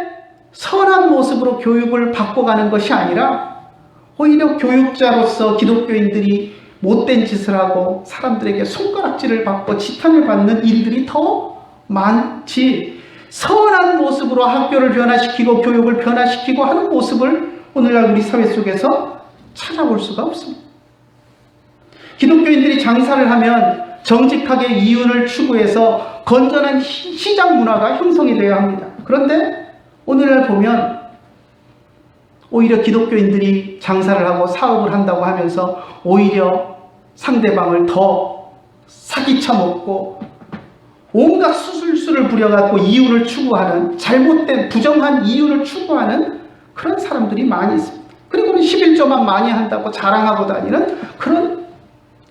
선한 모습으로 교육을 바꿔가는 것이 아니라 오히려 교육자로서 기독교인들이 못된 짓을 하고 사람들에게 손가락질을 받고 지탄을 받는 일들이 더 많지, 선한 모습으로 학교를 변화시키고 교육을 변화시키고 하는 모습을 오늘날 우리 사회 속에서 찾아볼 수가 없습니다. 기독교인들이 장사를 하면 정직하게 이윤을 추구해서 건전한 시장 문화가 형성이 되어야 합니다. 그런데 오늘날 보면 오히려 기독교인들이 장사를 하고 사업을 한다고 하면서 오히려 상대방을 더 사기쳐먹고 온갖 수술수를 부려갖고 이윤을 추구하는, 잘못된 부정한 이윤을 추구하는 그런 사람들이 많이 있습니다. 그리고는 11조만 많이 한다고 자랑하고 다니는 그런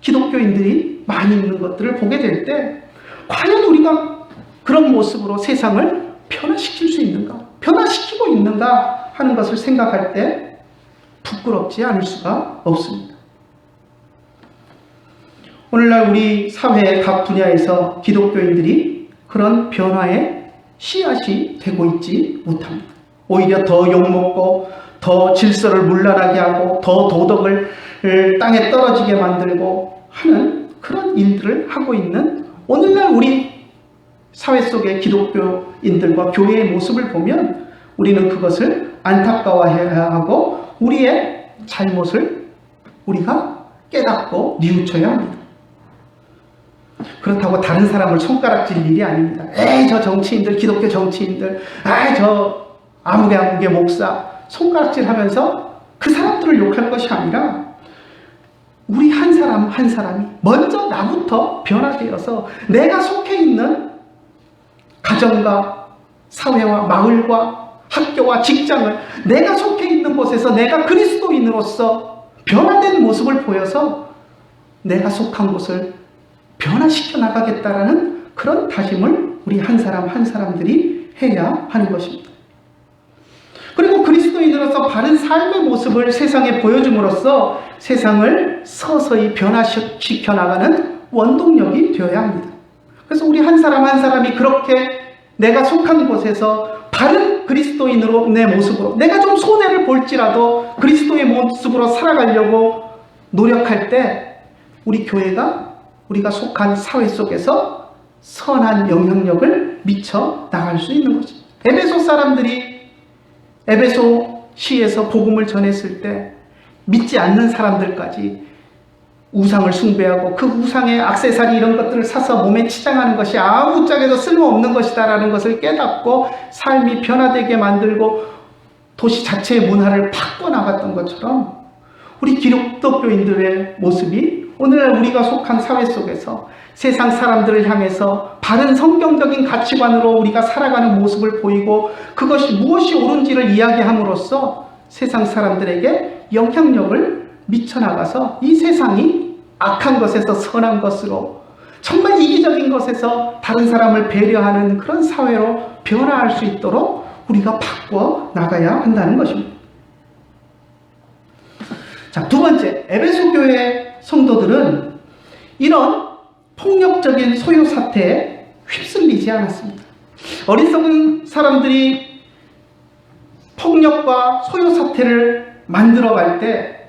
기독교인들이 많이 있는 것들을 보게 될 때 과연 우리가 그런 모습으로 세상을 변화시킬 수 있는가, 변화시키고 있는가 하는 것을 생각할 때 부끄럽지 않을 수가 없습니다. 오늘날 우리 사회의 각 분야에서 기독교인들이 그런 변화의 씨앗이 되고 있지 못합니다. 오히려 더 욕먹고 더 질서를 문란하게 하고 더 도덕을 땅에 떨어지게 만들고 하는 그런 일들을 하고 있는 오늘날 우리 사회 속의 기독교인들과 교회의 모습을 보면 우리는 그것을 안타까워해야 하고 우리의 잘못을 우리가 깨닫고 뉘우쳐야 합니다. 그렇다고 다른 사람을 손가락질 일이 아닙니다. 에이, 저 정치인들, 기독교 정치인들, 에이, 저 아무개 목사, 손가락질 하면서 그 사람들을 욕할 것이 아니라 우리 한 사람 한 사람이 먼저 나부터 변화되어서 내가 속해 있는 가정과 사회와 마을과 학교와 직장을, 내가 속해 있는 곳에서 내가 그리스도인으로서 변화된 모습을 보여서 내가 속한 곳을 변화시켜 나가겠다라는 그런 다짐을 우리 한 사람 한 사람들이 해야 하는 것입니다. 그리고 그리스도인으로서 바른 삶의 모습을 세상에 보여줌으로써 세상을 서서히 변화시켜 나가는 원동력이 되어야 합니다. 그래서 우리 한 사람 한 사람이 그렇게 내가 속한 곳에서 바른 그리스도인으로 내 모습으로, 내가 좀 손해를 볼지라도 그리스도의 모습으로 살아가려고 노력할 때 우리 교회가, 우리가 속한 사회 속에서 선한 영향력을 미쳐 나갈 수 있는 거죠. 에베소 사람들이 에베소시에서 복음을 전했을 때 믿지 않는 사람들까지 우상을 숭배하고 그 우상의 액세서리 이런 것들을 사서 몸에 치장하는 것이 아무짝에도 쓸모없는 것이다라는 것을 깨닫고 삶이 변화되게 만들고 도시 자체의 문화를 바꿔나갔던 것처럼 우리 기독교인들의 모습이 오늘날 우리가 속한 사회 속에서 세상 사람들을 향해서 바른 성경적인 가치관으로 우리가 살아가는 모습을 보이고 그것이 무엇이 옳은지를 이야기함으로써 세상 사람들에게 영향력을 미쳐나가서 이 세상이 악한 것에서 선한 것으로, 정말 이기적인 것에서 다른 사람을 배려하는 그런 사회로 변화할 수 있도록 우리가 바꿔 나가야 한다는 것입니다. 자, 두 번째, 에베소 교회 성도들은 이런 폭력적인 소요 사태에 휩쓸리지 않았습니다. 어리석은 사람들이 폭력과 소요 사태를 만들어갈 때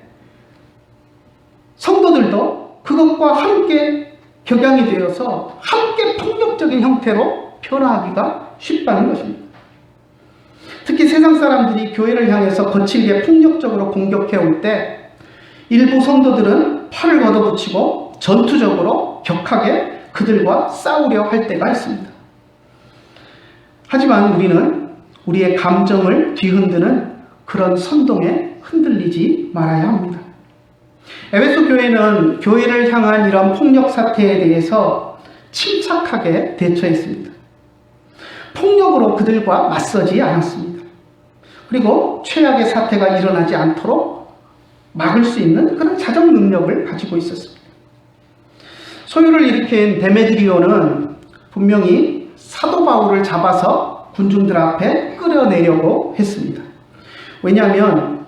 성도들도 그것과 함께 격양이 되어서 함께 폭력적인 형태로 변화하기가 쉽다는 것입니다. 특히 세상 사람들이 교회를 향해서 거칠게 폭력적으로 공격해 올 때 일부 성도들은 팔을 걷어붙이고 전투적으로 격하게 그들과 싸우려 할 때가 있습니다. 하지만 우리는 우리의 감정을 뒤흔드는 그런 선동에 흔들리지 말아야 합니다. 에베소 교회는 교회를 향한 이런 폭력 사태에 대해서 침착하게 대처했습니다. 폭력으로 그들과 맞서지 않았습니다. 그리고 최악의 사태가 일어나지 않도록 막을 수 있는 그런 자정 능력을 가지고 있었습니다. 소요를 일으킨 데메드리오는 분명히 사도 바울을 잡아서 군중들 앞에 끌어내려고 했습니다. 왜냐하면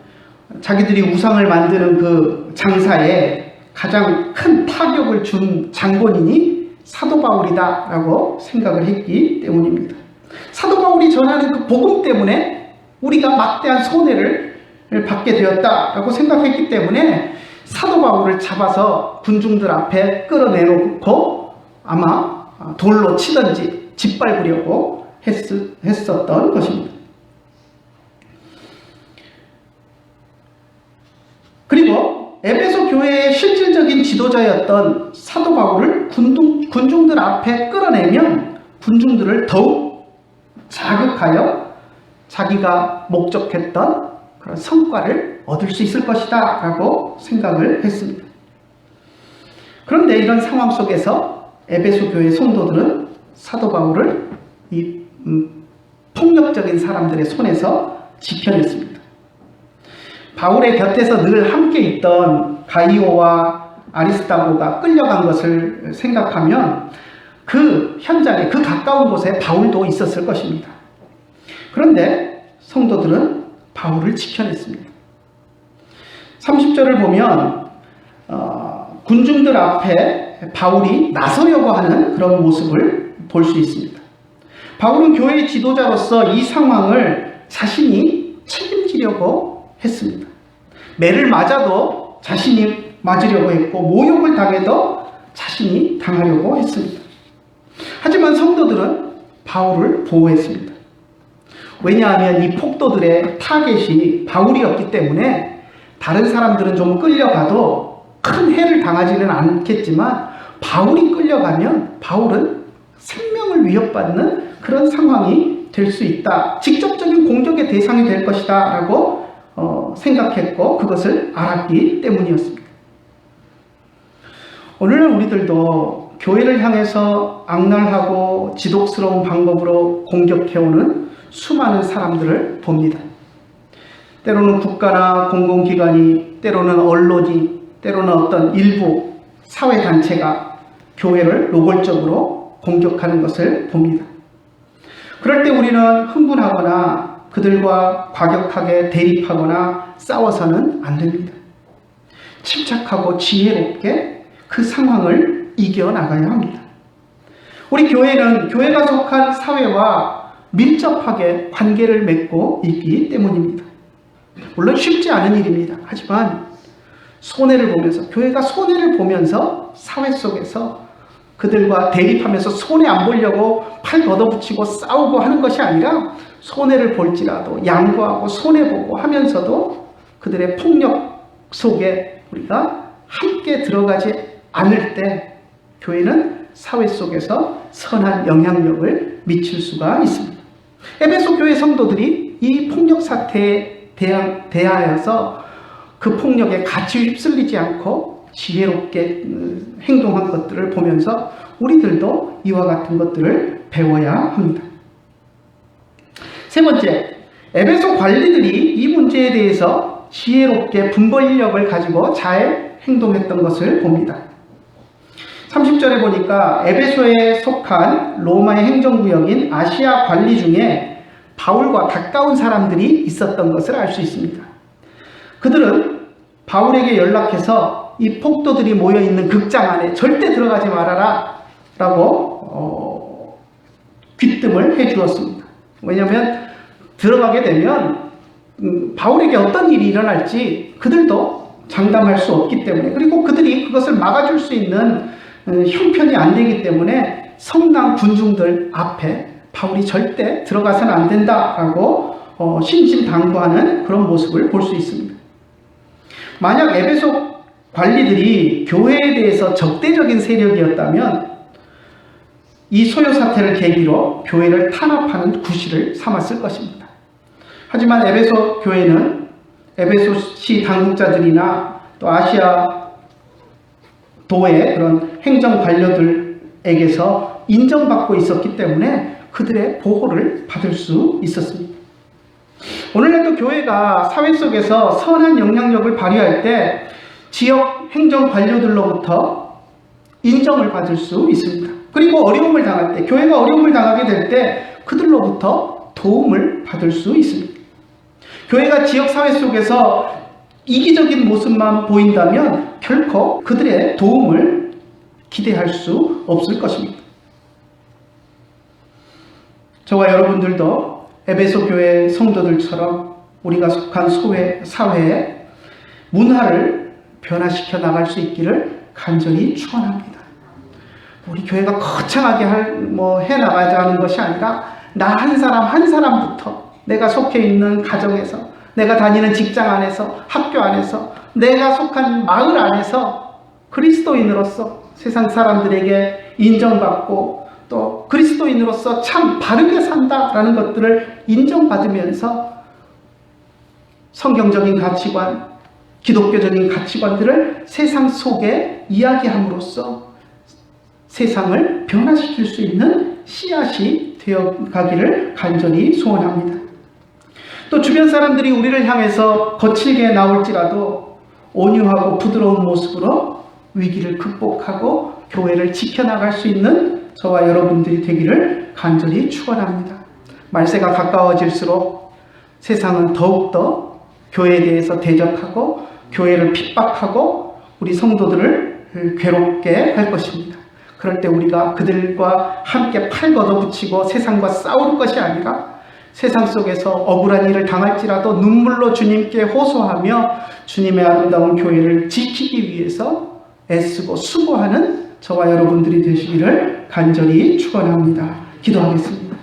자기들이 우상을 만드는 그 장사에 가장 큰 타격을 준 장본인이 사도 바울이다라고 생각을 했기 때문입니다. 사도 바울이 전하는 그 복음 때문에 우리가 막대한 손해를 받게 되었다라고 생각했기 때문에 사도 바울을 잡아서 군중들 앞에 끌어내놓고 아마 돌로 치든지 짓밟으려고 했었던 것입니다. 그리고 에베소 교회의 실질적인 지도자였던 사도 바울을 군중들 앞에 끌어내면 군중들을 더욱 자극하여 자기가 목적했던 그런 성과를 얻을 수 있을 것이다 라고 생각을 했습니다. 그런데 이런 상황 속에서 에베소 교회 성도들은 사도 바울을 이 폭력적인 사람들의 손에서 지켜냈습니다. 바울의 곁에서 늘 함께 있던 가이오와 아리스다고가 끌려간 것을 생각하면 그 현장에, 그 가까운 곳에 바울도 있었을 것입니다. 그런데 성도들은 바울을 지켜냈습니다. 30절을 보면 군중들 앞에 바울이 나서려고 하는 그런 모습을 볼 수 있습니다. 바울은 교회의 지도자로서 이 상황을 자신이 책임지려고 했습니다. 매를 맞아도 자신이 맞으려고 했고 모욕을 당해도 자신이 당하려고 했습니다. 하지만 성도들은 바울을 보호했습니다. 왜냐하면 이 폭도들의 타겟이 바울이었기 때문에 다른 사람들은 좀 끌려가도 큰 해를 당하지는 않겠지만 바울이 끌려가면 바울은 생명을 위협받는 그런 상황이 될 수 있다. 직접적인 공격의 대상이 될 것이다 라고 생각했고 그것을 알았기 때문이었습니다. 오늘날 우리들도 교회를 향해서 악랄하고 지독스러운 방법으로 공격해오는 수많은 사람들을 봅니다. 때로는 국가나 공공기관이, 때로는 언론이, 때로는 어떤 일부 사회단체가 교회를 노골적으로 공격하는 것을 봅니다. 그럴 때 우리는 흥분하거나 그들과 과격하게 대립하거나 싸워서는 안 됩니다. 침착하고 지혜롭게 그 상황을 이겨나가야 합니다. 우리 교회는 교회가 속한 사회와 밀접하게 관계를 맺고 있기 때문입니다. 물론 쉽지 않은 일입니다. 하지만 손해를 보면서, 교회가 손해를 보면서 사회 속에서 그들과 대립하면서 손해 안 보려고 팔 걷어붙이고 싸우고 하는 것이 아니라 손해를 볼지라도 양보하고 손해보고 하면서도 그들의 폭력 속에 우리가 함께 들어가지 않을 때 교회는 사회 속에서 선한 영향력을 미칠 수가 있습니다. 에베소 교회 성도들이 이 폭력 사태에 대하여서 그 폭력에 같이 휩쓸리지 않고 지혜롭게 행동한 것들을 보면서 우리들도 이와 같은 것들을 배워야 합니다. 세 번째, 에베소 관리들이 이 문제에 대해서 지혜롭게 분별력을 가지고 잘 행동했던 것을 봅니다. 30절에 보니까 에베소에 속한 로마의 행정구역인 아시아 관리 중에 바울과 가까운 사람들이 있었던 것을 알 수 있습니다. 그들은 바울에게 연락해서 이 폭도들이 모여있는 극장 안에 절대 들어가지 말아라 라고 귀뜸을 해 주었습니다. 왜냐하면 들어가게 되면 바울에게 어떤 일이 일어날지 그들도 장담할 수 없기 때문에, 그리고 그들이 그것을 막아줄 수 있는 형편이 안 되기 때문에 성난 군중들 앞에 바울이 절대 들어가서는 안 된다라고 신신당부하는 그런 모습을 볼 수 있습니다. 만약 에베소 관리들이 교회에 대해서 적대적인 세력이었다면 이 소요 사태를 계기로 교회를 탄압하는 구실을 삼았을 것입니다. 하지만 에베소 교회는 에베소시 당국자들이나 또 아시아 도의 그런 행정 관료들에게서 인정받고 있었기 때문에 그들의 보호를 받을 수 있었습니다. 오늘날도 교회가 사회 속에서 선한 영향력을 발휘할 때 지역 행정 관료들로부터 인정을 받을 수 있습니다. 그리고 어려움을 당할 때, 교회가 어려움을 당하게 될 때 그들로부터 도움을 받을 수 있습니다. 교회가 지역 사회 속에서 이기적인 모습만 보인다면 결코 그들의 도움을 기대할 수 없을 것입니다. 저와 여러분들도 에베소 교회 성도들처럼 우리가 속한 사회의 문화를 변화시켜 나갈 수 있기를 간절히 축원합니다. 우리 교회가 거창하게 해나가자 하는 것이 아니라 나 한 사람 한 사람부터, 내가 속해 있는 가정에서, 내가 다니는 직장 안에서, 학교 안에서, 내가 속한 마을 안에서 그리스도인으로서 세상 사람들에게 인정받고 또 그리스도인으로서 참 바르게 산다라는 것들을 인정받으면서 성경적인 가치관, 기독교적인 가치관들을 세상 속에 이야기함으로써 세상을 변화시킬 수 있는 씨앗이 되어가기를 간절히 소원합니다. 또 주변 사람들이 우리를 향해서 거칠게 나올지라도 온유하고 부드러운 모습으로 위기를 극복하고 교회를 지켜나갈 수 있는 저와 여러분들이 되기를 간절히 축원합니다. 말세가 가까워질수록 세상은 더욱더 교회에 대해서 대적하고 교회를 핍박하고 우리 성도들을 괴롭게 할 것입니다. 그럴 때 우리가 그들과 함께 팔 걷어붙이고 세상과 싸울 것이 아니라 세상 속에서 억울한 일을 당할지라도 눈물로 주님께 호소하며 주님의 아름다운 교회를 지키기 위해서 애쓰고 수고하는 저와 여러분들이 되시기를 간절히 축원합니다. 기도하겠습니다.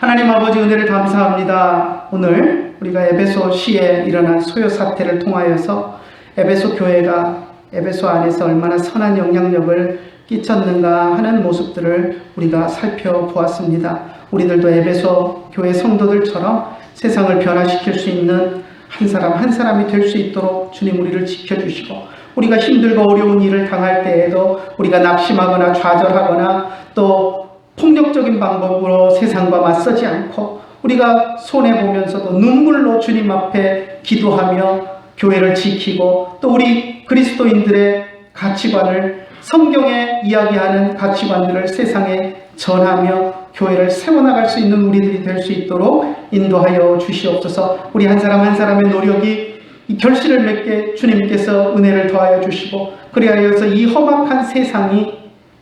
하나님 아버지, 은혜를 감사합니다. 오늘 우리가 에베소시에 일어난 소요 사태를 통하여서 에베소 교회가 에베소 안에서 얼마나 선한 영향력을 끼쳤는가 하는 모습들을 우리가 살펴보았습니다. 우리들도 에베소 교회 성도들처럼 세상을 변화시킬 수 있는 한 사람 한 사람이 될 수 있도록 주님 우리를 지켜주시고, 우리가 힘들고 어려운 일을 당할 때에도 우리가 낙심하거나 좌절하거나 또 폭력적인 방법으로 세상과 맞서지 않고 우리가 손해보면서도 눈물로 주님 앞에 기도하며 교회를 지키고 또 우리 그리스도인들의 가치관을, 성경에 이야기하는 가치관들을 세상에 전하며 교회를 세워나갈 수 있는 우리들이 될 수 있도록 인도하여 주시옵소서. 우리 한 사람 한 사람의 노력이 이 결실을 맺게 주님께서 은혜를 더하여 주시고, 그리하여서 이 험악한 세상이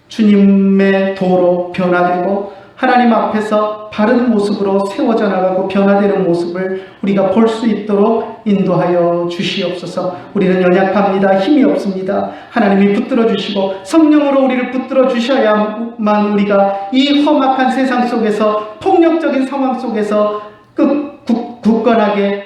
주님의 도로 변화되고 하나님 앞에서 바른 모습으로 세워져 나가고 변화되는 모습을 우리가 볼 수 있도록 인도하여 주시옵소서. 우리는 연약합니다. 힘이 없습니다. 하나님이 붙들어 주시고 성령으로 우리를 붙들어 주셔야만 우리가 이 험악한 세상 속에서, 폭력적인 상황 속에서 굳건하게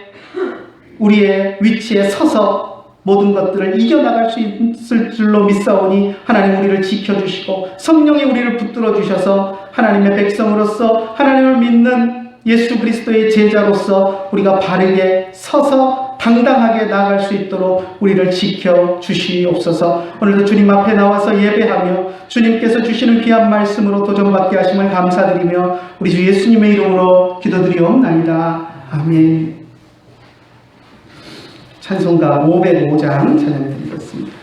우리의 위치에 서서 모든 것들을 이겨나갈 수 있을 줄로 믿사오니 하나님 우리를 지켜주시고 성령이 우리를 붙들어 주셔서 하나님의 백성으로서, 하나님을 믿는 예수 그리스도의 제자로서 우리가 바르게 서서 당당하게 나아갈 수 있도록 우리를 지켜주시옵소서. 오늘도 주님 앞에 나와서 예배하며 주님께서 주시는 귀한 말씀으로 도전받게 하심을 감사드리며 우리 주 예수님의 이름으로 기도드리옵나이다. 아멘. 찬송가 505장 찬양드리겠습니다.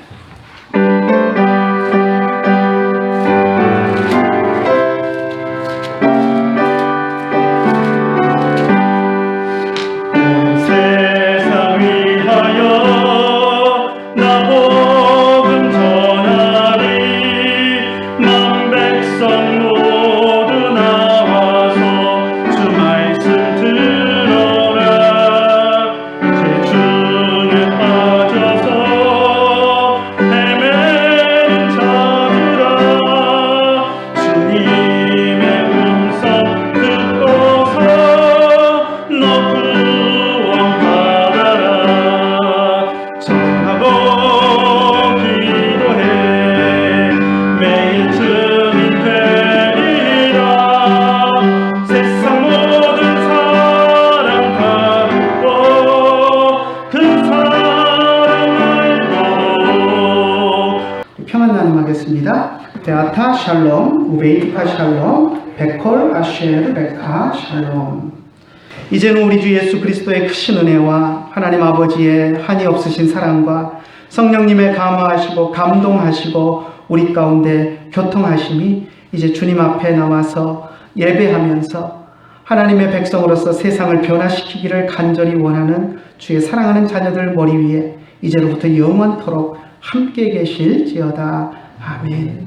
주 베아타 샬롬, 우베이티카 샬롬, 베콜 아쉐르 베카 샬롬. 이제는 우리 주 예수 그리스도의 크신 은혜와 하나님 아버지의 한이 없으신 사랑과 성령님의 감화하시고 감동하시고 우리 가운데 교통하심이 이제 주님 앞에 나와서 예배하면서 하나님의 백성으로서 세상을 변화시키기를 간절히 원하는 주의 사랑하는 자녀들 머리 위에 이제로부터 영원토록 함께 계실지어다. 아멘.